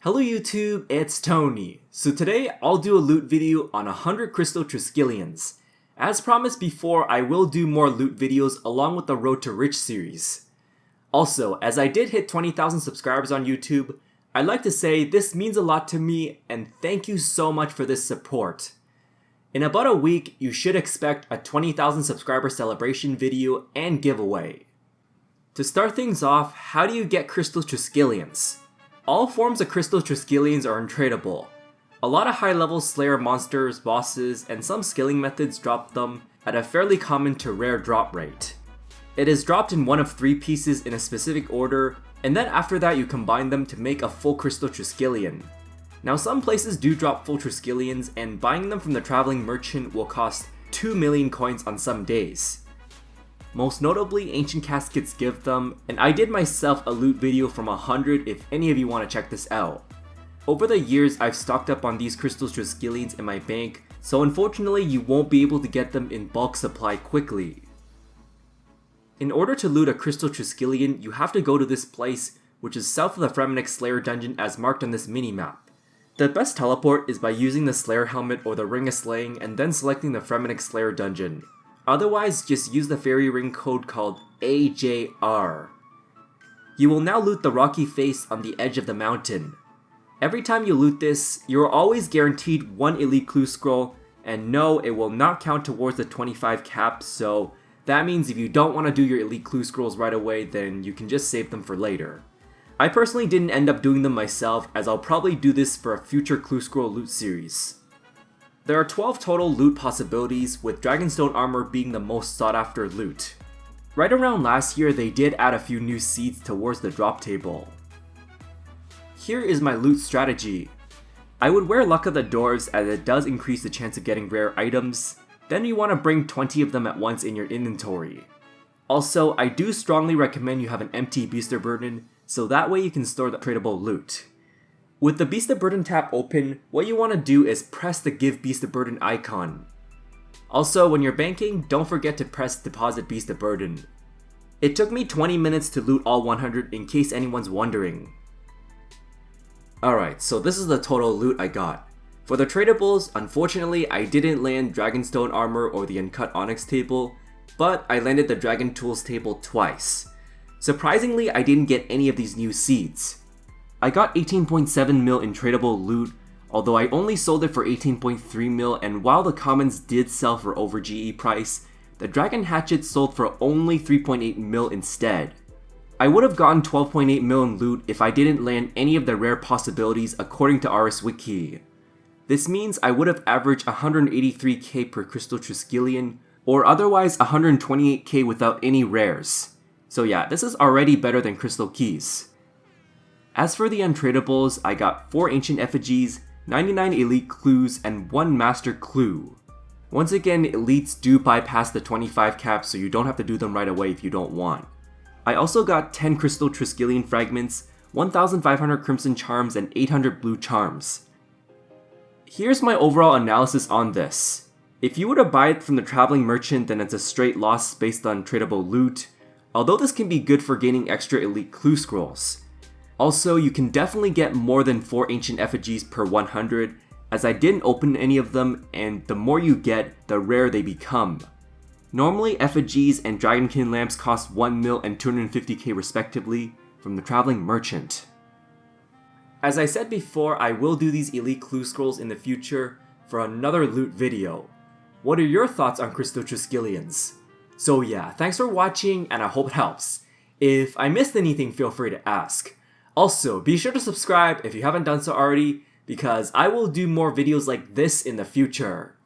Hello YouTube, it's Tony. So today I'll do a loot video on 100 crystal Triskelions. As promised before, I will do more loot videos along with the Road to Rich series. Also, as I did hit 20,000 subscribers on YouTube, I'd like to say this means a lot to me and thank you so much for this support. In about a week, you should expect a 20,000 subscriber celebration video and giveaway. To start things off, how do you get crystal Triskelions? All forms of crystal Triskelions are untradable. A lot of high-level Slayer monsters, bosses, and some skilling methods drop them at a fairly common to rare drop rate. It is dropped in one of 3 pieces in a specific order, and then after that you combine them to make a full crystal Triskelion. Now some places do drop full Triskelions, and buying them from the traveling merchant will cost 2 million coins on some days. Most notably, Ancient Caskets give them, and I did myself a loot video from 100 if any of you want to check this out. Over the years, I've stocked up on these crystal Triskelions in my bank, so unfortunately you won't be able to get them in bulk supply quickly. In order to loot a crystal Triskelion, you have to go to this place, which is south of the Fremennik Slayer dungeon as marked on this minimap. The best teleport is by using the Slayer helmet or the Ring of Slaying and then selecting the Fremennik Slayer dungeon. Otherwise, just use the fairy ring code called AJR. You will now loot the rocky face on the edge of the mountain. Every time you loot this, you are always guaranteed 1 elite clue scroll, and no, it will not count towards the 25 cap, so that means if you don't want to do your elite clue scrolls right away, then you can just save them for later. I personally didn't end up doing them myself, as I'll probably do this for a future clue scroll loot series. There are 12 total loot possibilities, with Dragonstone armor being the most sought after loot. Right around last year, they did add a few new seeds towards the drop table. Here is my loot strategy. I would wear Luck of the Dwarves as it does increase the chance of getting rare items. Then you want to bring 20 of them at once in your inventory. Also, I do strongly recommend you have an empty Beast of Burden, so that way you can store the tradable loot. With the Beast of Burden tab open, what you want to do is press the Give Beast of Burden icon. Also, when you're banking, don't forget to press Deposit Beast of Burden. It took me 20 minutes to loot all 100 in case anyone's wondering. Alright, so this is the total loot I got. For the tradables, unfortunately I didn't land Dragonstone armor or the Uncut Onyx table, but I landed the Dragon Tools table twice. Surprisingly, I didn't get any of these new seeds. I got 18.7 mil in tradable loot, although I only sold it for 18.3 mil, and while the commons did sell for over GE price, the Dragon Hatchet sold for only 3.8 mil instead. I would have gotten 12.8 mil in loot if I didn't land any of the rare possibilities according to RS Wiki. This means I would have averaged 183k per crystal Triskelion, or otherwise 128k without any rares. So yeah, this is already better than crystal keys. As for the untradables, I got 4 ancient effigies, 99 elite clues, and 1 master clue. Once again, elites do bypass the 25 cap, so you don't have to do them right away if you don't want. I also got 10 crystal Triskelion fragments, 1,500 crimson charms, and 800 blue charms. Here's my overall analysis on this. If you were to buy it from the traveling merchant, then it's a straight loss based on tradable loot, although this can be good for gaining extra elite clue scrolls. Also, you can definitely get more than 4 ancient effigies per 100, as I didn't open any of them, and the more you get, the rarer they become. Normally, effigies and dragonkin lamps cost 1 mil and 250k respectively from the traveling merchant. As I said before, I will do these elite clue scrolls in the future for another loot video. What are your thoughts on crystal Triskelions? So yeah, thanks for watching and I hope it helps. If I missed anything, feel free to ask. Also, be sure to subscribe if you haven't done so already, because I will do more videos like this in the future.